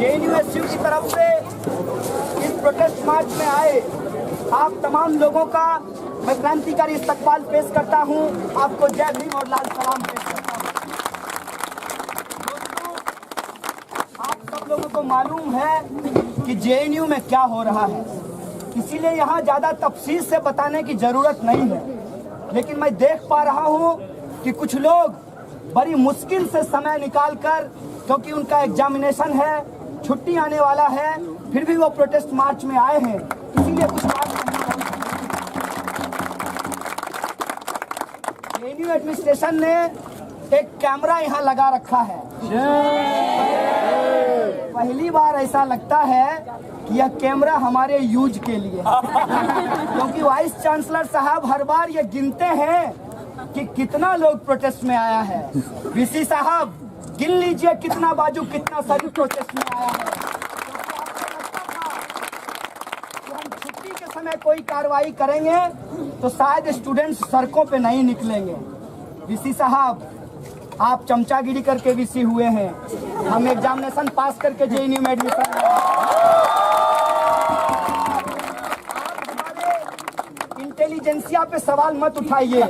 JNU की तरफ से इस प्रोटेस्ट मार्च में आए आप तमाम लोगों का मैं क्रांतिकारी इस्तकबाल पेश करता हूं। आपको जय भीम और लाल सलाम पेश करता हूं। दोस्तों, आप सब लोगों को मालूम है कि जेएनयू में क्या हो रहा है, इसीलिए यहाँ ज्यादा तफसील से बताने की जरूरत नहीं है। लेकिन मैं देख पा रहा हूँ कि कुछ लोग बड़ी मुश्किल से समय निकालकर, क्योंकि उनका एग्जामिनेशन है, छुट्टी आने वाला है, फिर भी वो प्रोटेस्ट मार्च में आए हैं। इसीलिए कुछ बात जेएनयू एडमिनिस्ट्रेशन ने एक कैमरा यहाँ लगा रखा है। पहली बार ऐसा लगता है कि यह कैमरा हमारे यूज के लिए क्योंकि वाइस चांसलर साहब हर बार ये गिनते हैं कि कितना लोग प्रोटेस्ट में आया है। वीसी साहब गिन लीजिए कितना बाजू कितना शरीर प्रोटेस्ट में आया है। तो हम छुट्टी के समय कोई कार्रवाई करेंगे तो शायद स्टूडेंट्स सड़कों पे नहीं निकलेंगे। वीसी साहब आप चमचागिरी करके वीसी हुए हैं, हम एग्जामिनेशन पास करके जेएनयू में एडमिशन इंटेलिजेंसिया पे सवाल मत उठाइए,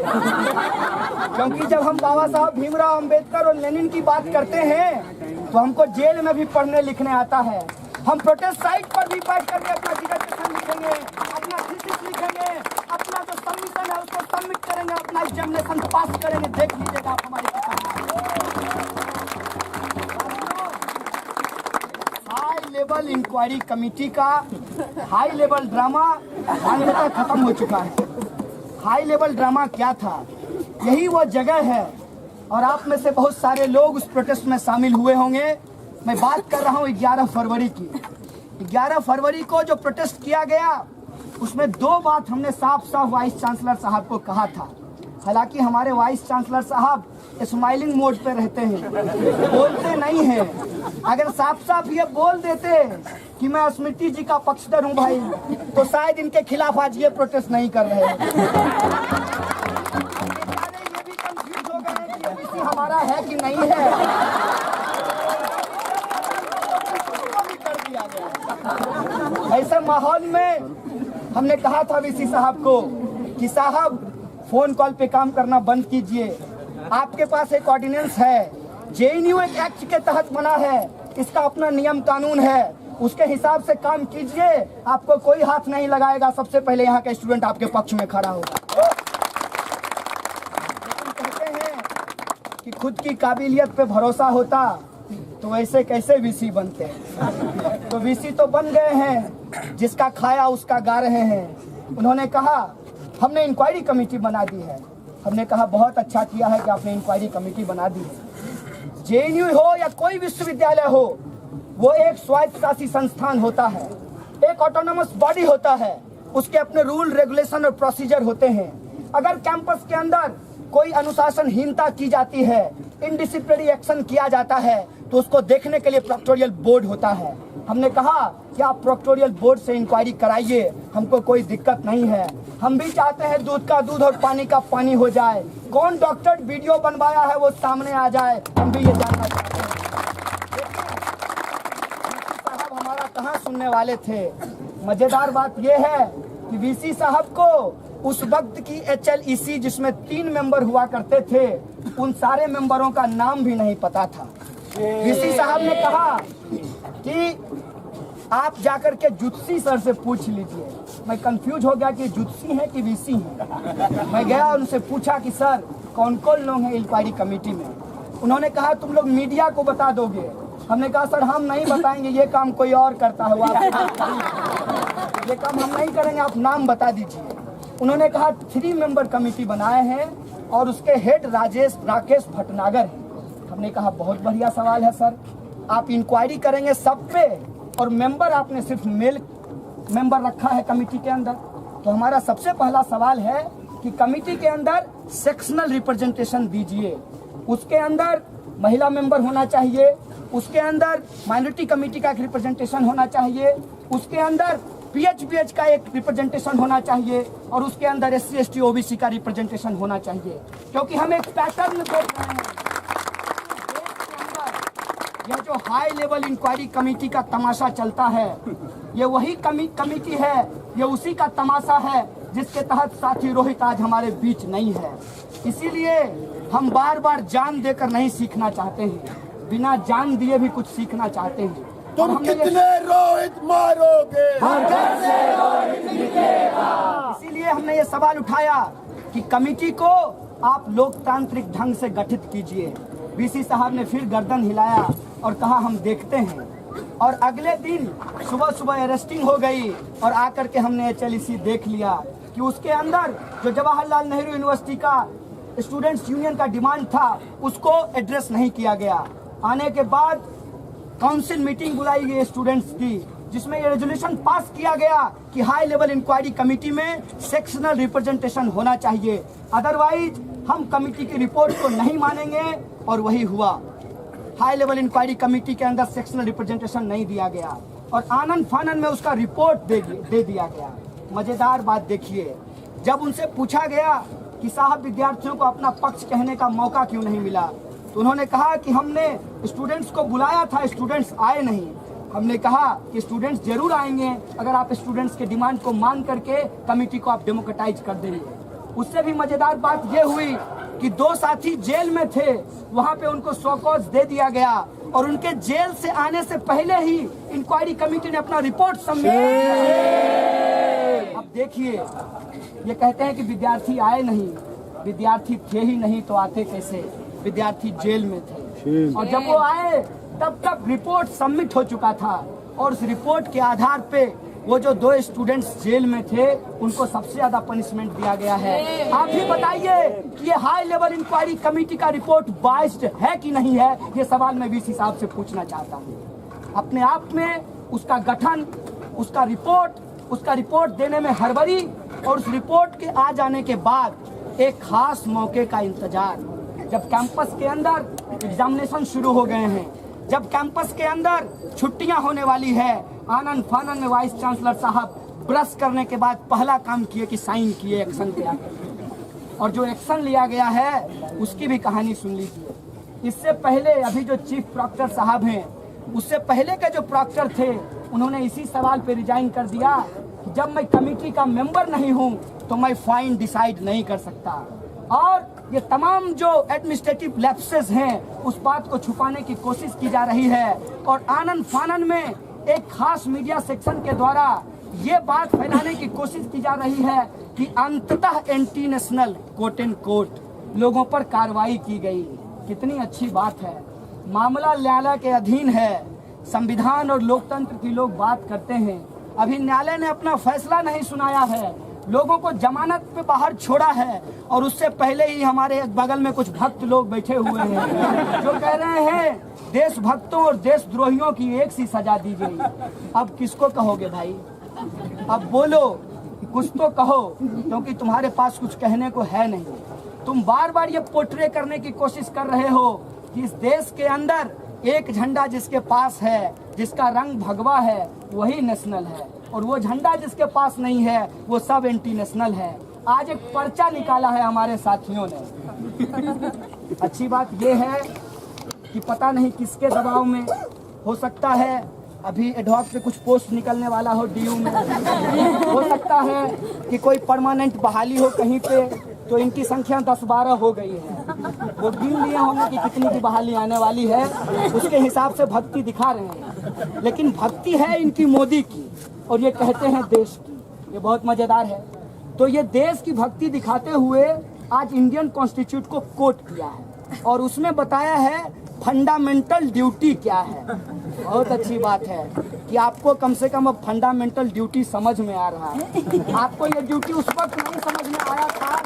क्योंकि जब हम बाबा साहब भीमराव अंबेडकर और लेनिन की बात करते हैं तो हमको जेल में भी पढ़ने लिखने आता है। हम प्रोटेस्ट साइट पर भी बैठ करके अपना डिसर्टेशन लिखेंगे, अपना थीसिस लिखेंगे, अपना जो सबमिशन है उसको सबमिट करेंगे, अपना एग्जामिनेशन पास करेंगे। देख लीजिएगा आप हमारे हाई लेवल इंक्वायरी कमेटी का हाई लेवल ड्रामा अंततः खत्म हो चुका है। हाई लेवल ड्रामा क्या था? यही वो जगह है और आप में से बहुत सारे लोग उस प्रोटेस्ट में शामिल हुए होंगे। मैं बात कर रहा हूँ 11 फरवरी की। 11 फरवरी को जो प्रोटेस्ट किया गया उसमें दो बात हमने साफ साफ वाइस चांसलर साहब को कहा था। हालांकि हमारे वाइस चांसलर साहब स्माइलिंग मोड पे रहते हैं, बोलते नहीं हैं। अगर साफ साफ ये बोल देते कि मैं स्मृति जी का पक्षधर हूँ भाई, तो शायद इनके खिलाफ आज ये प्रोटेस्ट नहीं कर रहे हैं। ये भी कंफ्यूज हो गए कि ओबीसी हमारा है कि नहीं है। कर दिया गया। ऐसे माहौल में हमने कहा था वीसी साहब को कि साहब फोन कॉल पे काम करना बंद कीजिए। आपके पास एक ऑर्डिनेंस है, जेएनयू एक एक्ट के तहत बना है, इसका अपना नियम कानून है, उसके हिसाब से काम कीजिए, आपको कोई हाथ नहीं लगाएगा। सबसे पहले यहाँ का स्टूडेंट आपके पक्ष में खड़ा होगा। लेकिन कहते हैं कि खुद की काबिलियत पे भरोसा होता तो ऐसे कैसे वीसी बनते। तो वीसी तो बन गए हैं, जिसका खाया उसका गा रहे हैं। उन्होंने कहा हमने इंक्वायरी कमेटी बना दी है। हमने कहा बहुत अच्छा किया है कि आपने इंक्वायरी कमेटी बना दी है। जेएनयू हो या कोई विश्वविद्यालय हो, वो एक स्वायत्तशासी संस्थान होता है, एक ऑटोनोमस बॉडी होता है, उसके अपने रूल रेगुलेशन और प्रोसीजर होते हैं। अगर कैंपस के अंदर कोई अनुशासनहीनता की जाती है, इनडिसिप्लिनरी एक्शन किया जाता है, तो उसको देखने के लिए प्रोक्टोरियल बोर्ड होता है। हमने कहा कि आप प्रोक्टोरियल बोर्ड से इंक्वायरी कराइए, हमको कोई दिक्कत नहीं है। हम भी चाहते हैं दूध का दूध और पानी का पानी हो जाए। कौन डॉक्टर वीडियो बनवाया है वो सामने आ जाए, हम भी ये जानना चाहते हैं। साहब हमारा कहाँ सुनने वाले थे। मजेदार बात यह है कि वीसी साहब को उस वक्त की HLEC जिसमें 3 मेंबर हुआ करते थे, उन सारे मेंबरों का नाम भी नहीं पता था। वीसी साहब ने कहा कि आप जाकर के जुत्सी सर से पूछ लीजिए। मैं कंफ्यूज हो गया कि जुत्सी है कि वीसी है। मैं गया और उनसे पूछा कि सर कौन कौन लोग हैं इंक्वायरी कमेटी में। उन्होंने कहा तुम लोग मीडिया को बता दोगे। हमने कहा सर हम नहीं बताएंगे, ये काम कोई और करता है, ये काम हम नहीं करेंगे, आप नाम बता दीजिए। उन्होंने कहा 3 मेंबर कमेटी बनाए हैं और उसके हेड राकेश भटनागर हैं। हमने कहा बहुत बढ़िया सवाल है सर, आप इंक्वायरी करेंगे सब पे और मेंबर आपने सिर्फ मेल मेंबर रखा है कमेटी के अंदर। तो हमारा सबसे पहला सवाल है कि कमेटी के अंदर सेक्शनल रिप्रेजेंटेशन दीजिए। उसके अंदर महिला मेंबर होना चाहिए, उसके अंदर माइनॉरिटी कमेटी का एक रिप्रेजेंटेशन होना चाहिए, उसके अंदर PHBH का एक रिप्रेजेंटेशन होना चाहिए और उसके अंदर SC ST OBC का रिप्रेजेंटेशन होना चाहिए। क्योंकि हम एक पैटर्न देख रहे हैं यह जो हाई लेवल इंक्वायरी कमेटी का तमाशा चलता है, ये वही कमेटी है, ये उसी का तमाशा है जिसके तहत साथी रोहित आज हमारे बीच नहीं है। इसीलिए हम बार बार जान देकर नहीं सीखना चाहते हैं, बिना जान दिए भी कुछ सीखना चाहते हैं। तुम कितने रोहित मारोगे? इसीलिए हमने ये सवाल उठाया कि कमेटी को आप लोकतांत्रिक ढंग से गठित कीजिए। वीसी साहब ने फिर गर्दन हिलाया और कहा हम देखते हैं। और अगले दिन सुबह सुबह अरेस्टिंग हो गई और आकर के हमने HLEC देख लिया कि उसके अंदर जो जवाहरलाल नेहरू यूनिवर्सिटी का स्टूडेंट्स यूनियन का डिमांड था उसको एड्रेस नहीं किया गया। आने के बाद काउंसिल मीटिंग बुलाई गई स्टूडेंट्स की, जिसमें ये रेजोल्यूशन पास किया गया कि हाई लेवल इंक्वायरी कमेटी में सेक्शनल रिप्रेजेंटेशन होना चाहिए, अदरवाइज हम कमेटी की रिपोर्ट को नहीं मानेंगे। और वही हुआ, हाई लेवल इंक्वायरी कमेटी के अंदर सेक्शनल रिप्रेजेंटेशन नहीं दिया गया और आनन फानन में उसका रिपोर्ट दे दिया गया। मजेदार बात देखिए, जब उनसे पूछा गया कि साहब विद्यार्थियों को अपना पक्ष कहने का मौका क्यों नहीं मिला, तो उन्होंने कहा कि हमने स्टूडेंट्स को बुलाया था, स्टूडेंट्स आए नहीं। हमने कहा कि स्टूडेंट्स जरूर आएंगे अगर आप स्टूडेंट्स के डिमांड को मान करके कमेटी को आप डेमोक्रेटाइज कर देंगे। उससे भी मजेदार बात यह हुई कि 2 साथी जेल में थे, वहां पे उनको शो कॉज दे दिया गया और उनके जेल से आने से पहले ही इंक्वायरी कमेटी ने अपना रिपोर्ट सबमिट। अब देखिए, ये कहते हैं कि विद्यार्थी आए नहीं, विद्यार्थी थे ही नहीं तो आते कैसे? विद्यार्थी जेल में थे और जब वो आए तब तक रिपोर्ट सबमिट हो चुका था और उस रिपोर्ट के आधार पे वो जो 2 स्टूडेंट्स जेल में थे उनको सबसे ज्यादा पनिशमेंट दिया गया है। आप ही बताइए कि ये हाई लेवल इंक्वायरी कमेटी का रिपोर्ट बाइस्ड है कि नहीं है? ये सवाल मैं वीसी साहब से पूछना चाहता हूँ। अपने आप में उसका गठन, उसका रिपोर्ट देने में हड़बड़ी और उस रिपोर्ट के आ जाने के बाद एक खास मौके का इंतजार। जब कैंपस के अंदर एग्जामिनेशन शुरू हो गए हैं, जब कैंपस के अंदर छुट्टियां होने वाली है, आनन फानन में वाइस चांसलर साहब ब्रश करने के बाद पहला काम किए कि साइन किए एक्शन पे आकर, और जो एक्शन लिया गया है उसकी भी कहानी सुन लीजिए। इससे पहले अभी जो चीफ प्रॉक्टर साहब हैं, उससे पहले के जो प्रॉक्टर थे, उन्होंने इसी सवाल पे रिजाइन कर दिया कि जब मैं कमेटी का मेंबर नहीं हूं तो मैं फाइन डिसाइड नहीं कर सकता। और ये तमाम जो एडमिनिस्ट्रेटिव लैप्सेस हैं उस बात को छुपाने की कोशिश की जा रही है और आनन फानन में एक खास मीडिया सेक्शन के द्वारा ये बात फैलाने की कोशिश की जा रही है कि अंततः anti national quote and quote लोगों पर कार्रवाई की गई। कितनी अच्छी बात है। मामला न्यायालय के अधीन है, संविधान और लोकतंत्र की लोग बात करते हैं। अभी न्यायालय ने अपना फैसला नहीं सुनाया है, लोगों को जमानत पे बाहर छोड़ा है और उससे पहले ही हमारे बगल में कुछ भक्त लोग बैठे हुए हैं जो कह रहे हैं देशभक्तों और देशद्रोहियों की एक सी सजा दी गई। अब किसको कहोगे भाई? अब बोलो, कुछ तो कहो, क्योंकि तुम्हारे पास कुछ कहने को है नहीं। तुम बार बार ये पोर्ट्रे करने की कोशिश कर रहे हो कि इस देश के अंदर एक झंडा जिसके पास है, जिसका रंग भगवा है, वही नेशनल है, और वो झंडा जिसके पास नहीं है वो सब एंटी नेशनल है। आज एक पर्चा निकाला है हमारे साथियों ने। अच्छी बात ये है कि पता नहीं किसके दबाव में, हो सकता है अभी एडहॉक पे कुछ पोस्ट निकलने वाला हो DU में, हो सकता है कि कोई परमानेंट बहाली हो कहीं पे, तो इनकी संख्या 10-12 हो गई है। वो गिन लिए होंगे कि कितनी की बहाली आने वाली है, उसके हिसाब से भक्ति दिखा रहे हैं। लेकिन भक्ति है इनकी मोदी की और ये कहते हैं देश की। ये बहुत मजेदार है। तो ये देश की भक्ति दिखाते हुए आज इंडियन कॉन्स्टिट्यूट को कोट किया है और उसमें बताया है फंडामेंटल ड्यूटी क्या है। बहुत अच्छी बात है कि आपको कम से कम अब फंडामेंटल ड्यूटी समझ में आ रहा है। आपको ये ड्यूटी उस वक्त नहीं समझ में आया था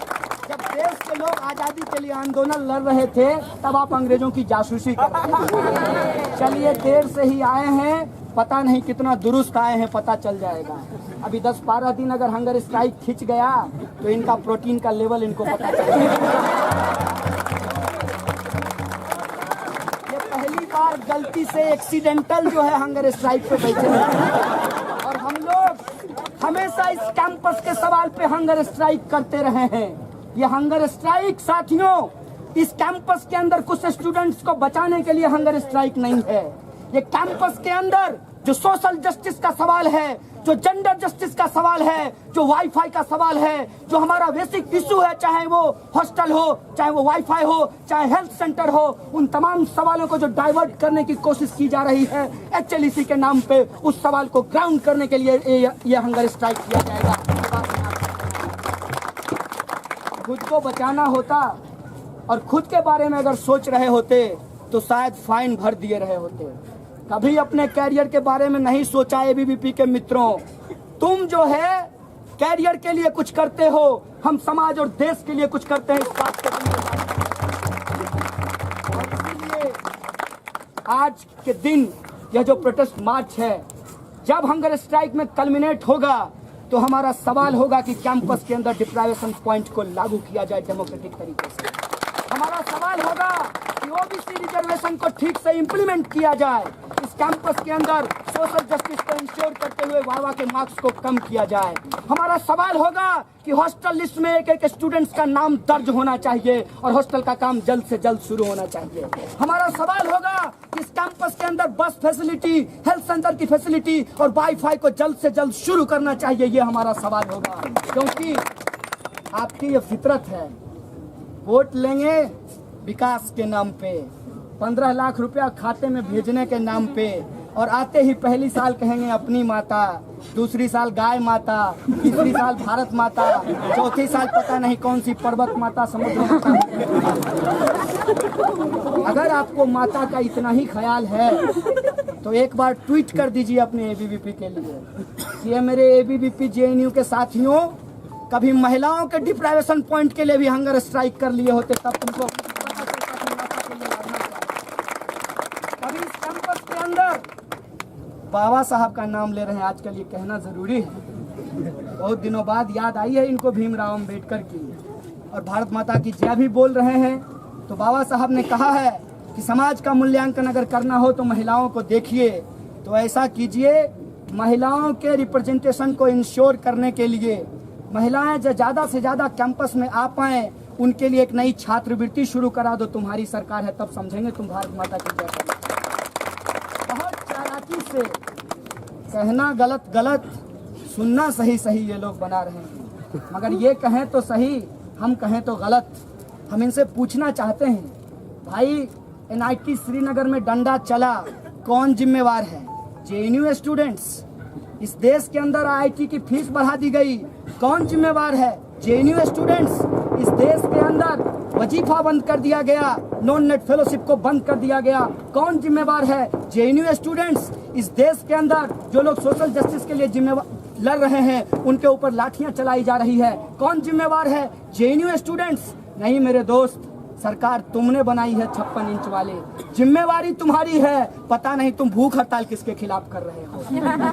जब देश के लोग आजादी के लिए आंदोलन लड़ रहे थे, तब आप अंग्रेजों की जासूसी कर रहे थे। चलिए, देर से ही आए हैं, पता नहीं कितना दुरुस्त आए हैं, पता चल जाएगा। अभी 10-12 दिन अगर हंगर स्ट्राइक खिंच गया तो इनका प्रोटीन का लेवल इनको पता चलेगा। ये पहली बार गलती से एक्सीडेंटल जो है हंगर स्ट्राइक पे बैठे हैं और हम लोग हमेशा इस कैंपस के सवाल पे हंगर स्ट्राइक करते रहे हैं। ये हंगर स्ट्राइक साथियों इस कैंपस के अंदर कुछ स्टूडेंट्स को बचाने के लिए हंगर स्ट्राइक नहीं है। ये कैंपस के अंदर जो सोशल जस्टिस का सवाल है, जो जेंडर जस्टिस का सवाल है, जो वाईफाई का सवाल है, जो हमारा बेसिक इशू है, चाहे वो हॉस्टल हो, चाहे वो वाईफाई हो, चाहे हेल्थ सेंटर हो, उन तमाम सवालों को जो डाइवर्ट करने की कोशिश की जा रही है HLEC के नाम पे, उस सवाल को ग्राउंड करने के लिए ये हंगर स्ट्राइक किया जाएगा। खुद को बचाना होता और खुद के बारे में अगर सोच रहे होते तो शायद फाइन भर दिए रहे होते। कभी अपने कैरियर के बारे में नहीं सोचा ABVP के मित्रों। तुम जो है कैरियर के लिए कुछ करते हो, हम समाज और देश के लिए कुछ करते हैं, इस बात को और इसीलिए आज के दिन यह जो प्रोटेस्ट मार्च है, जब हंगर स्ट्राइक में कल्मिनेट होगा तो हमारा सवाल होगा कि कैंपस के अंदर डिप्राइवेशन पॉइंट को लागू किया जाए डेमोक्रेटिक तरीके से। हमारा सवाल होगा कि OBC रिजर्वेशन को ठीक से इंप्लीमेंट किया जाए। इस कैंपस के अंदर सोशल जस्टिस को इंश्योर करते हुए वावा के मार्क्स को कम किया जाए। हमारा सवाल होगा कि हॉस्टल लिस्ट में एक एक स्टूडेंट्स का नाम दर्ज होना चाहिए और हॉस्टल का काम जल्द से जल्द शुरू होना चाहिए। हमारा सवाल होगा कि इस कैंपस के अंदर बस फैसिलिटी, हेल्थ सेंटर की फैसिलिटी और वाईफाई को जल्द से जल्द शुरू करना चाहिए। ये हमारा सवाल होगा, क्योंकि आपकी ये फितरत है। वोट लेंगे विकास के नाम पे, 15 लाख रुपया खाते में भेजने के नाम पे, और आते ही पहली साल कहेंगे अपनी माता, दूसरी साल गाय माता, तीसरी साल भारत माता, चौथी साल पता नहीं कौन सी पर्वत माता, समुद्र माता। अगर आपको माता का इतना ही ख्याल है तो एक बार ट्वीट कर दीजिए अपने ABVP के लिए कि ये मेरे ABVP JNU के साथियों, कभी महिलाओं के डिप्राइवेशन पॉइंट के लिए भी हंगर स्ट्राइक कर लिए होते, तब तुमको पता चलता कि माता के लिए लड़ना चाहिए। कभी इस कैंपस के अंदर बाबा साहब का नाम ले रहे हैं, आजकल ये कहना जरूरी है। बहुत दिनों बाद याद आई है इनको भीमराव अम्बेडकर की, और भारत माता की जय भी बोल रहे हैं। तो बाबा साहब ने कहा है कि समाज का मूल्यांकन अगर करना हो तो महिलाओं को देखिए, तो ऐसा कीजिए, महिलाओं के रिप्रेजेंटेशन को इंश्योर करने के लिए महिलाएं जो ज़्यादा से ज़्यादा कैंपस में आ पाएँ, उनके लिए एक नई छात्रवृत्ति शुरू करा दो। तुम्हारी सरकार है, तब समझेंगे तुम भारत माता की जय। बहुत चालाकी से कहना गलत गलत, सुनना सही सही ये लोग बना रहे हैं। मगर ये कहें तो सही, हम कहें तो गलत। हम इनसे पूछना चाहते हैं, भाई NIT श्रीनगर में डंडा चला, कौन जिम्मेवार है? JNU students. इस देश के अंदर IIT की फीस बढ़ा दी गई, कौन जिम्मेवार है? JNU students. इस देश के अंदर वजीफा बंद कर दिया गया, नॉन नेट फेलोशिप को बंद कर दिया गया, कौन जिम्मेवार है? JNU students. इस देश के अंदर जो लोग सोशल जस्टिस के लिए जिम्मेवार लड़ रहे हैं, उनके ऊपर लाठियां चलाई जा रही है, कौन जिम्मेवार है? JNU students. नहीं मेरे दोस्त, सरकार तुमने बनाई है 56 इंच वाले, जिम्मेवारी तुम्हारी है। पता नहीं तुम भूख हड़ताल किसके खिलाफ कर रहे हो।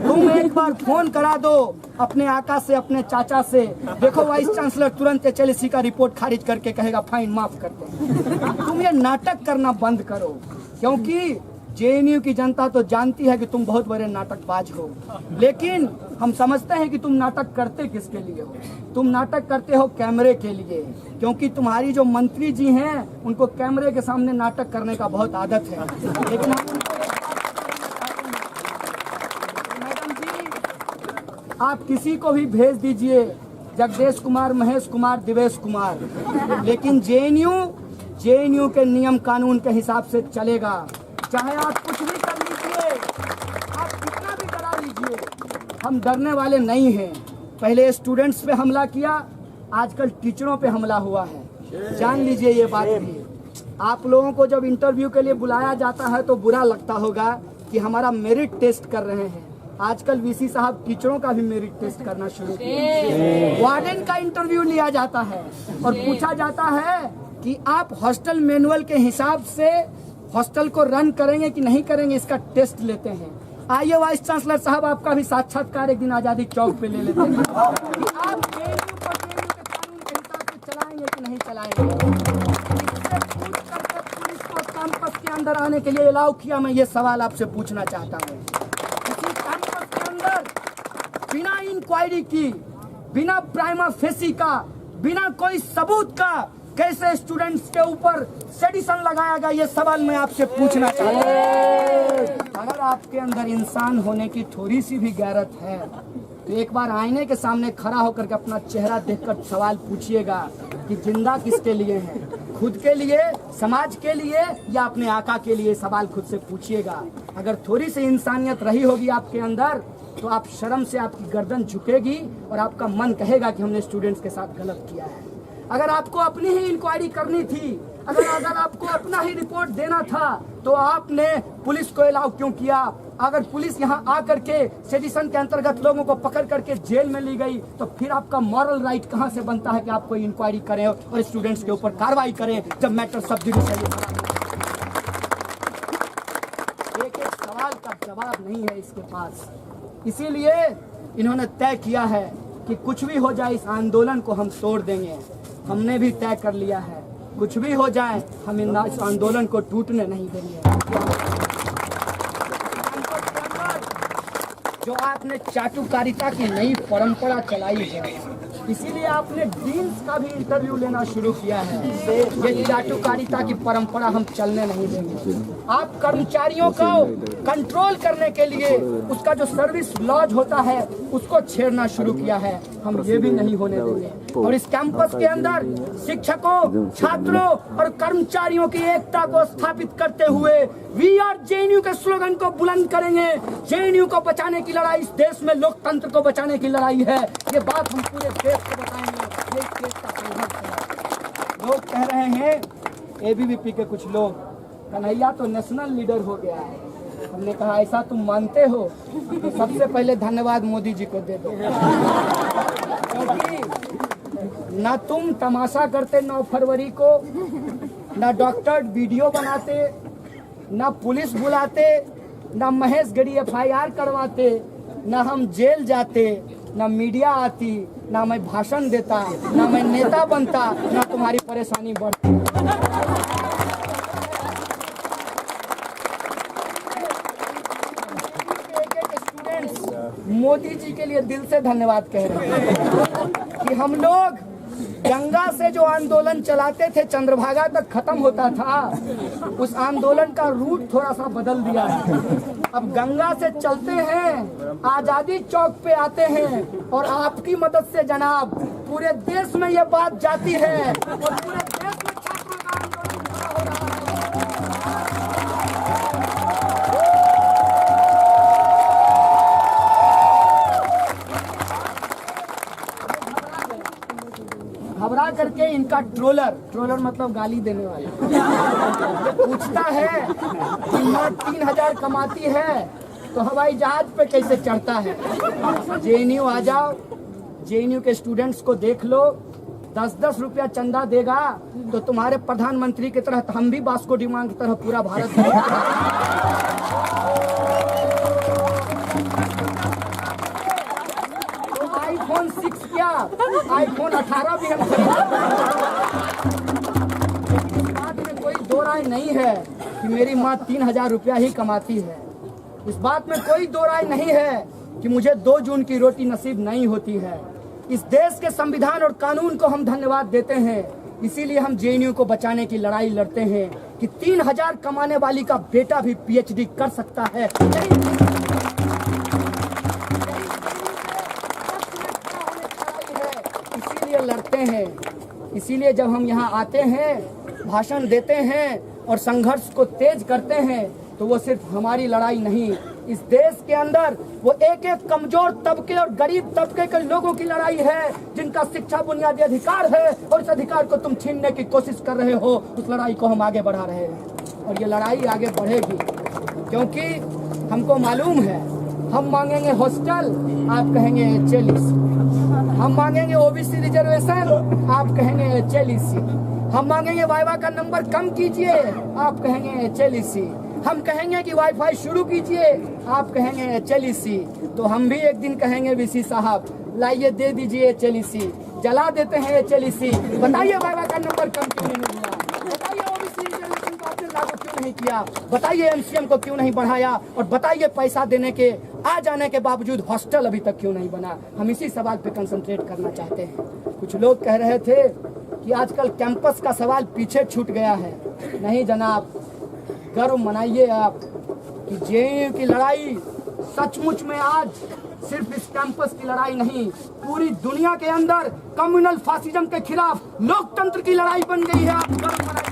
तुम एक बार फोन करा दो अपने आका से, अपने चाचा से, देखो वाइस चांसलर तुरंत HLEC का रिपोर्ट खारिज करके कहेगा फाइन माफ करते हैं। तुम ये नाटक करना बंद करो, क्योंकि JNU की जनता तो जानती है कि तुम बहुत बड़े नाटकबाज हो, लेकिन हम समझते हैं कि तुम नाटक करते किसके लिए हो। तुम नाटक करते हो कैमरे के लिए, क्योंकि तुम्हारी जो मंत्री जी हैं उनको कैमरे के सामने नाटक करने का बहुत आदत है। लेकिन हम उनको मैडम जी, आप किसी को भी भेज दीजिए, जगदेश कुमार, महेश कुमार, दिवेश कुमार, लेकिन JNU के नियम कानून के हिसाब से चलेगा। चाहे आप कुछ भी कर लीजिए, आप कितना भी करा लीजिए, हम डरने वाले नहीं हैं। पहले स्टूडेंट्स पे हमला किया, आजकल टीचरों पे हमला हुआ है, जान लीजिए ये बात भी। आप लोगों को जब इंटरव्यू के लिए बुलाया जाता है तो बुरा लगता होगा कि हमारा मेरिट टेस्ट कर रहे हैं। आजकल VC साहब टीचरों का भी मेरिट टेस्ट करना शुरू किया। वार्डन का इंटरव्यू लिया जाता है और पूछा जाता है कि आप हॉस्टल मैनुअल के हिसाब से हॉस्टल को रन करेंगे कि नहीं करेंगे, इसका टेस्ट लेते हैं। आइए वाइस चांसलर साहब, आपका भी साक्षात्कार एक दिन आजादी चौक पे ले लेते हैं कि आप JNU को JNU के कानून के हिसाब से चलाएंगे कि नहीं चलाएंगे। इससे पूछ करके पुलिस को कैंपस के अंदर आने के लिए अलाउ किया। मैं ये सवाल आपसे पूछना चाहता हूँ, किसी कैंपस के अंदर बिना इंक्वायरी की, बिना प्राइमा फेसी का, बिना कोई सबूत का कैसे स्टूडेंट्स के ऊपर सेडिशन लगाया गया, ये सवाल मैं आपसे पूछना चाहता हूँ। अगर आपके अंदर इंसान होने की थोड़ी सी भी गैरत है तो एक बार आईने के सामने खड़ा होकर के अपना चेहरा देखकर सवाल पूछिएगा कि जिंदा किसके लिए है, खुद के लिए, समाज के लिए या अपने आका के लिए। सवाल खुद से पूछिएगा। अगर थोड़ी सी इंसानियत रही होगी आपके अंदर तो आप शर्म से आपकी गर्दन झुकेगी और आपका मन कहेगा कि हमने स्टूडेंट्स के साथ गलत किया है। अगर आपको अपनी ही इंक्वायरी करनी थी, अगर आपको अपना ही रिपोर्ट देना था तो आपने पुलिस को अलाउ क्यों किया? अगर पुलिस यहाँ आकर के सेडिशन के अंतर्गत लोगों को पकड़ करके जेल में ली गई तो फिर आपका मॉरल राइट कहाँ से बनता है कि आप कोई इंक्वायरी करें और स्टूडेंट्स के ऊपर कार्रवाई करें जब मैटर सब जुडिस है? एक सवाल का जवाब नहीं है इसके पास। इसीलिए इन्होंने तय किया है कि कुछ भी हो जाए इस आंदोलन को हम तोड़ देंगे। हमने भी तय कर लिया है कुछ भी हो जाए हम इस आंदोलन को टूटने नहीं देंगे। जो आपने चाटुकारिता की नई परंपरा चलाई है, इसीलिए आपने डीन्स का भी इंटरव्यू लेना शुरू किया है। ये चाटुकारिता की परंपरा हम चलने नहीं देंगे। आप कर्मचारियों को कंट्रोल करने के लिए उसका जो सर्विस लॉज होता है उसको छेड़ना शुरू किया है, हम ये भी नहीं होने देंगे। और इस कैंपस के अंदर शिक्षकों, छात्रों और कर्मचारियों की एकता को स्थापित करते हुए वी आर जेएनयू के स्लोगन को बुलंद करेंगे। जेएनयू को बचाने की लड़ाई इस देश में लोकतंत्र को बचाने की लड़ाई है। ये बात हम पूरे देश को बताएंगे। ये देश का संघर्ष है। लोग कह रहे हैं, एबीवीपी के कुछ लोग, कन्हैया तो नेशनल लीडर हो गया है। हमने कहा ऐसा तुम मानते हो तो सबसे पहले धन्यवाद मोदी जी को दे दो, क्योंकि ना तुम तमाशा करते 9 फरवरी को, ना डॉक्टर वीडियो बनाते, ना पुलिस बुलाते, ना महेश गढ़ी FIR करवाते, ना हम जेल जाते, ना मीडिया आती, ना मैं भाषण देता, ना मैं नेता बनता, ना तुम्हारी परेशानी बढ़ती। मोदी जी के लिए दिल से धन्यवाद कह रहे हैं कि हम लोग गंगा से जो आंदोलन चलाते थे चंद्रभागा तक खत्म होता था, उस आंदोलन का रूट थोड़ा सा बदल दिया है। अब गंगा से चलते हैं, आजादी चौक पे आते हैं और आपकी मदद से जनाब पूरे देश में ये बात जाती है और पूरे देश में छात्रों का आंदोलन पूरा हो रहा है। घबरा करके इनका ट्रोलर मतलब गाली देने वाला पूछता है कि माँ 3000 कमाती है तो हवाई जहाज पे कैसे चढ़ता है। जेएनयू आ जाओ, जेएनयू के स्टूडेंट्स को देख लो, 10-10 रुपया चंदा देगा तो तुम्हारे प्रधानमंत्री की तरह हम भी वास्को डी गामा की तरह पूरा भारत iPhone 6 क्या iPhone 18 भी हम इस बात में कोई दो राय नहीं है कि मेरी माँ 3000 रुपया ही कमाती है। इस बात में कोई दो राय नहीं है कि मुझे 2 जून की रोटी नसीब नहीं होती है। इस देश के संविधान और कानून को हम धन्यवाद देते हैं। इसीलिए हम जेएनयू को बचाने की लड़ाई लड़ते हैं कि 3000 कमाने वाली का बेटा भी PhD कर सकता है। लड़ते हैं। इसीलिए जब हम यहाँ आते हैं, भाषण देते हैं और संघर्ष को तेज करते हैं तो वो सिर्फ हमारी लड़ाई नहीं, इस देश के अंदर वो एक एक कमजोर तबके और गरीब तबके के लोगों की लड़ाई है जिनका शिक्षा बुनियादी अधिकार है और इस अधिकार को तुम छीनने की कोशिश कर रहे हो। उस लड़ाई को हम आगे बढ़ा रहे हैं और ये लड़ाई आगे बढ़ेगी, क्योंकि हमको मालूम है हम मांगेंगे हॉस्टल, आप कहेंगे HLEC, हम मांगेंगे OBC रिजर्वेशन, आप कहेंगे HLEC, हम मांगेंगे वाइवा का नंबर कम कीजिए, आप कहेंगे HLEC, हम कहेंगे कि वाईफाई शुरू कीजिए, आप कहेंगे HLEC। तो हम भी एक दिन कहेंगे VC साहब लाइए दे दीजिए HLEC, जला देते हैं HLEC। बताइए वाइवा का नंबर कम क्यों नहीं हुआ, बताइए OBC रिजर्वेशन को आपने लागू क्यों नहीं किया, बताइए MCM को क्यों नहीं बढ़ाया और बताइए पैसा देने के आ जाने के बावजूद हॉस्टल अभी तक क्यों नहीं बना? हम इसी सवाल पे कंसंट्रेट करना चाहते हैं। कुछ लोग कह रहे थे कि आजकल कैंपस का सवाल पीछे छूट गया है। नहीं जनाब, गर्व मनाइए आप कि जेएनयू की लड़ाई सचमुच में आज सिर्फ इस कैंपस की लड़ाई नहीं, पूरी दुनिया के अंदर कम्युनल फासिज्म के खिलाफ लोकतंत्र की लड़ाई बन गई है। आप गर्व मनाइए।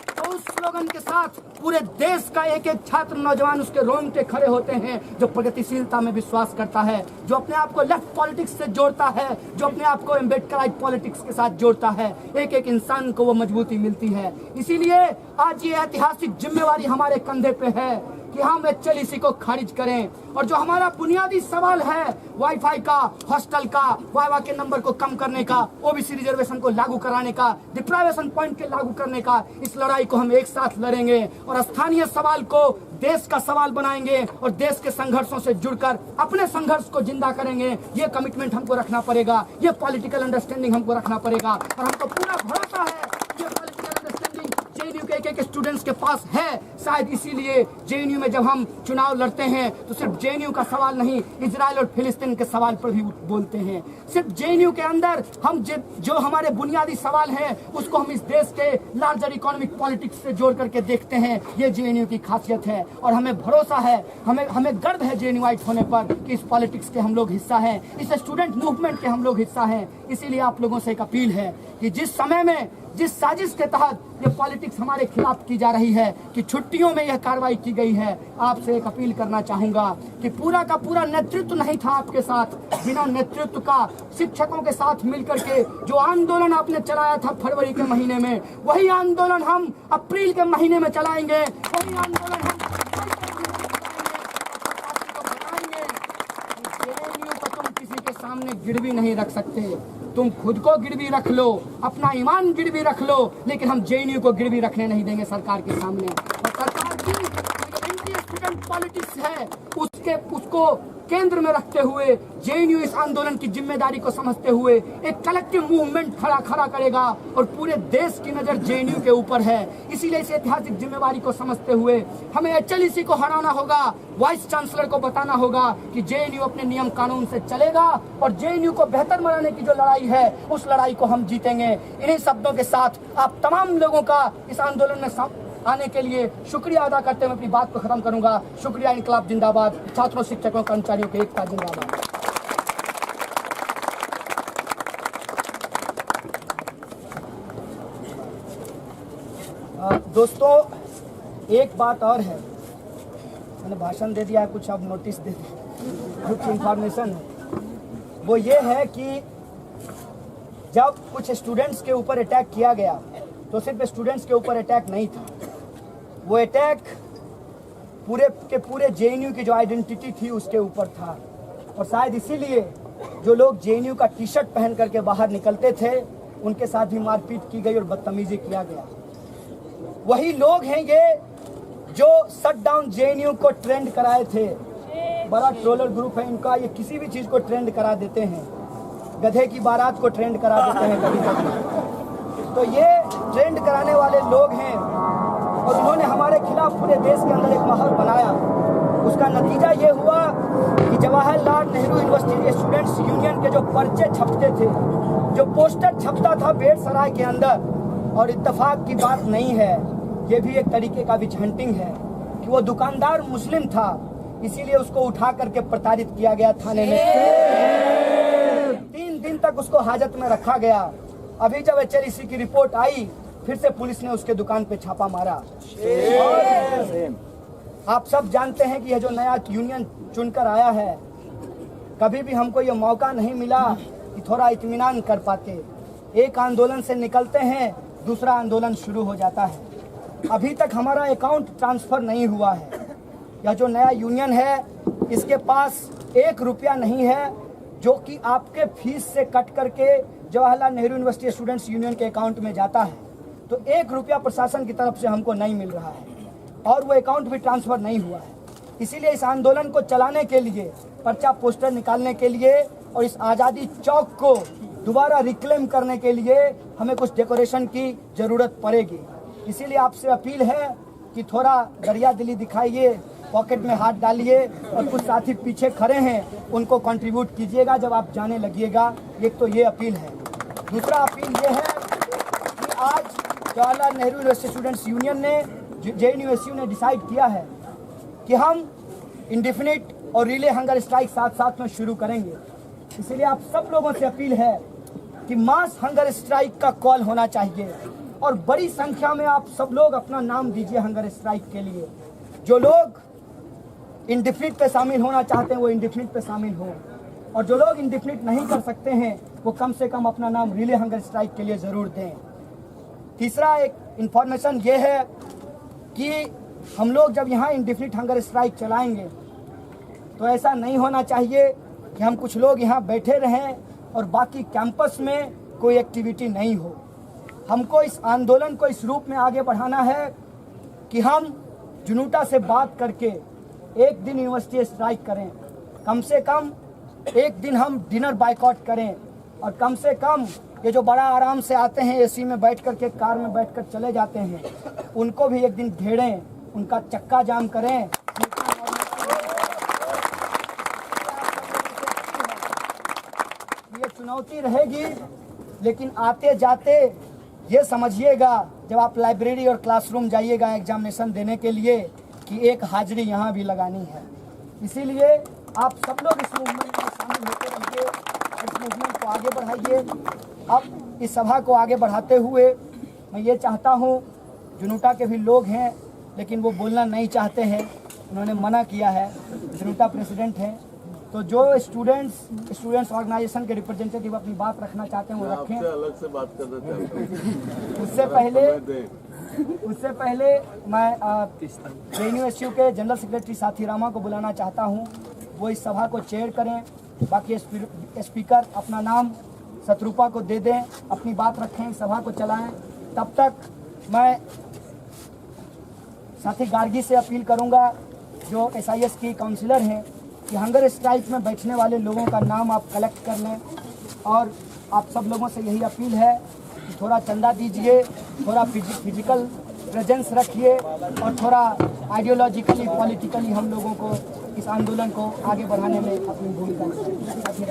तो उस स्लोगन के साथ पूरे देश का एक एक छात्र नौजवान उसके रोंगटे खड़े होते हैं, जो प्रगतिशीलता में विश्वास करता है, जो अपने आप को लेफ्ट पॉलिटिक्स से जोड़ता है, जो अपने आप को अम्बेडकराइट पॉलिटिक्स के साथ जोड़ता है। एक एक इंसान को वो मजबूती मिलती है। इसीलिए आज ये ऐतिहासिक जिम्मेवारी हमारे कंधे पे है कि हम HLEC को खारिज करें। और जो हमारा बुनियादी सवाल है वाईफाई का, हॉस्टल का, वाइवा के नंबर को कम करने का, ओबीसी रिजर्वेशन को लागू कराने का, डिप्राइवेशन पॉइंट के लागू करने का, इस लड़ाई को हम एक साथ लड़ेंगे और स्थानीय सवाल को देश का सवाल बनाएंगे और देश के संघर्षों से जुड़कर अपने संघर्ष को जिंदा करेंगे। ये कमिटमेंट हमको रखना पड़ेगा, ये पॉलिटिकल अंडरस्टैंडिंग हमको रखना पड़ेगा। और हमको पूरा भरोसा है ये पॉलिटिकल अंडरस्टैंडिंग जेएनयू के एक स्टूडेंट्स के पास है। शायद इसीलिए जेएनयू में जब हम चुनाव लड़ते हैं तो सिर्फ जेएनयू का सवाल नहीं, इजराइल और फिलिस्तीन के सवाल पर भी बोलते हैं। सिर्फ जेएनयू के अंदर हम जो हमारे बुनियादी सवाल हैं उसको हम इस देश के लार्जर इकोनॉमिक पॉलिटिक्स से जोड़ करके देखते हैं। ये जेएनयू की खासियत है और हमें भरोसा है, हमें गर्व है जेएनयूआइट होने पर कि इस पॉलिटिक्स के हम लोग हिस्सा हैं, इस स्टूडेंट मूवमेंट के हम लोग हिस्सा हैं। इसीलिए आप लोगों से एक अपील है कि जिस समय में जिस साजिश के तहत ये पॉलिटिक्स हमारे खिलाफ की जा रही है कि छुट्टियों में यह कार्रवाई की गई है, आपसे एक अपील करना चाहूंगा कि पूरा का पूरा नेतृत्व नहीं था आपके साथ। बिना नेतृत्व का शिक्षकों के साथ मिलकर के जो आंदोलन आपने चलाया था फरवरी के महीने में, वही आंदोलन हम अप्रैल के महीने में चलाएंगे, वही आंदोलन हम तुम किसी के सामने गिरवी नहीं रख सकते। तुम खुद को गिरवी रख लो, अपना ईमान गिरवी रख लो, लेकिन हम जेएनयू को गिरवी रखने नहीं देंगे सरकार के सामने। और सरकार की एंटी स्टूडेंट पॉलिटिक्स है उसको केंद्र में रखते हुए जेएनयू इस आंदोलन की जिम्मेदारी को समझते हुए एक कलेक्टिव मूवमेंट खड़ा करेगा और पूरे देश की नजर जेएनयू के ऊपर है। इसीलिए इस ऐतिहासिक जिम्मेवारी को समझते हुए हमें HLEC को हराना होगा। वाइस चांसलर को बताना होगा कि जेएनयू अपने नियम कानून से चलेगा और जेएनयू को बेहतर बनाने की जो लड़ाई है उस लड़ाई को हम जीतेंगे। इन्हीं शब्दों के साथ आप तमाम लोगों का इस आंदोलन में आने के लिए शुक्रिया अदा करते हुए अपनी बात को खत्म करूंगा। शुक्रिया। इनकलाब जिंदाबाद। छात्रों, शिक्षकों, कर्मचारियों के एकता जिंदाबाद। दोस्तों, एक बात और है, मैंने भाषण दे दिया है, कुछ अब नोटिस दे दिया, कुछ इंफॉर्मेशन है। वो ये है कि जब कुछ स्टूडेंट्स के ऊपर अटैक किया गया तो सिर्फ स्टूडेंट्स के ऊपर अटैक नहीं था, वो अटैक पूरे के पूरे जेएनयू की जो आइडेंटिटी थी उसके ऊपर था। और शायद इसीलिए जो लोग जेएनयू का टी शर्ट पहन करके बाहर निकलते थे उनके साथ भी मारपीट की गई और बदतमीजी किया गया। वही लोग हैं ये जो शट डाउन जेएनयू को ट्रेंड कराए थे। बड़ा ट्रोलर ग्रुप है इनका, ये किसी भी चीज को ट्रेंड करा देते हैं। गधे की बारात को ट्रेंड करा देते हैं कभी कभी। तो ये ट्रेंड कराने वाले लोग हैं और उन्होंने हमारे खिलाफ पूरे देश के अंदर एक माहौल बनाया। उसका नतीजा ये हुआ कि Jawaharlal Nehru university students union के जो पर्चे छपते थे, जो पोस्टर छपता था बेड़सराय के अंदर, और इत्तेफाक की बात नहीं है, ये भी एक तरीके का विच हंटिंग है कि वो दुकानदार मुस्लिम था, इसीलिए उसको उठा करके प्रताड़ित किया गया थाने में। 3 दिन तक उसको हाजत में रखा गया। अभी जब HLEC की रिपोर्ट आई फिर से पुलिस ने उसके दुकान पे छापा मारा। और आप सब जानते हैं कि यह जो नया यूनियन चुनकर आया है, कभी भी हमको ये मौका नहीं मिला कि थोड़ा इत्मीनान कर पाते। एक आंदोलन से निकलते हैं, दूसरा आंदोलन शुरू हो जाता है। अभी तक हमारा अकाउंट ट्रांसफर नहीं हुआ है। यह जो नया यूनियन है इसके पास 1 रुपया नहीं है जो कि आपके फीस से कट करके Jawaharlal Nehru university students union के अकाउंट में जाता है। तो 1 रुपया प्रशासन की तरफ से हमको नहीं मिल रहा है और वो अकाउंट भी ट्रांसफर नहीं हुआ है। इसीलिए इस आंदोलन को चलाने के लिए, पर्चा पोस्टर निकालने के लिए और इस आज़ादी चौक को दोबारा रिक्लेम करने के लिए हमें कुछ डेकोरेशन की जरूरत पड़ेगी। इसीलिए आपसे अपील है कि थोड़ा दरिया दिली दिखाइए पॉकेट में हाथ डालिए और कुछ साथी पीछे खड़े हैं उनको कंट्रीब्यूट कीजिएगा जब आप जाने लगिएगा। एक तो ये अपील है। दूसरा अपील ये है कि आज Jawaharlal Nehru university students union ने JNUSU ने डिसाइड किया है कि हम इंडेफिनिट और रिले हंगर स्ट्राइक साथ साथ में शुरू करेंगे। इसलिए आप सब लोगों से अपील है कि मास हंगर स्ट्राइक का कॉल होना चाहिए और बड़ी संख्या में आप सब लोग अपना नाम दीजिए हंगर स्ट्राइक के लिए। जो लोग इंडेफिनिट पे शामिल होना चाहते हैं वो इंडेफिनिट पे शामिल हो, और जो लोग इंडेफिनिट नहीं कर सकते हैं वो कम से कम अपना नाम रिले हंगर स्ट्राइक के लिए ज़रूर दें। तीसरा एक इंफॉर्मेशन ये है कि हम लोग जब यहाँ इंडेफिनिट हंगर स्ट्राइक चलाएंगे तो ऐसा नहीं होना चाहिए कि हम कुछ लोग यहाँ बैठे रहें और बाकी कैंपस में कोई एक्टिविटी नहीं हो। हमको इस आंदोलन को इस रूप में आगे बढ़ाना है कि हम जुनूटा से बात करके एक दिन यूनिवर्सिटी स्ट्राइक करें, कम से कम एक दिन हम डिनर बाइकआउट करें, और कम से कम ये जो बड़ा आराम से आते हैं एसी में बैठ कर के कार में बैठ कर चले जाते हैं उनको भी एक दिन घेरें, उनका चक्का जाम करें। ये चुनौती रहेगी, लेकिन आते जाते ये समझिएगा जब आप लाइब्रेरी और क्लासरूम जाइएगा एग्जामिनेशन देने के लिए कि एक हाजिरी यहाँ भी लगानी है। इसीलिए आप सब लोग इस मूवमेंट में शामिल होते रहिए, इस मूवमेंट को आगे बढ़ाइए। अब इस सभा को आगे बढ़ाते हुए मैं ये चाहता हूँ, जुनूटा के भी लोग हैं लेकिन वो बोलना नहीं चाहते हैं, उन्होंने मना किया है, जुनूटा प्रेसिडेंट हैं, तो जो स्टूडेंट्स ऑर्गेनाइजेशन के रिप्रेजेंटेटिव अपनी बात रखना चाहते हैं वो रखें। अलग से बात करना चाहता हूं। उससे पहले मैं JNUSU के जनरल सेक्रेटरी साथी रामा को बुलाना चाहता हूं, वो इस सभा को चेयर करें। बाकी स्पीकर अपना नाम शत्रुपा को दे दें, अपनी बात रखें, सभा को चलाएं। तब तक मैं साथी गार्गी से अपील करूंगा जो SIS की काउंसिलर हैं कि हंगर स्ट्राइक में बैठने वाले लोगों का नाम आप कलेक्ट कर लें, और आप सब लोगों से यही अपील है कि थोड़ा चंदा दीजिए, थोड़ा फिजिकल प्रेजेंस रखिए और थोड़ा आइडियोलॉजिकली पॉलिटिकली हम लोगों को इस आंदोलन को आगे बढ़ाने में अपनी भूमिका निभाइए।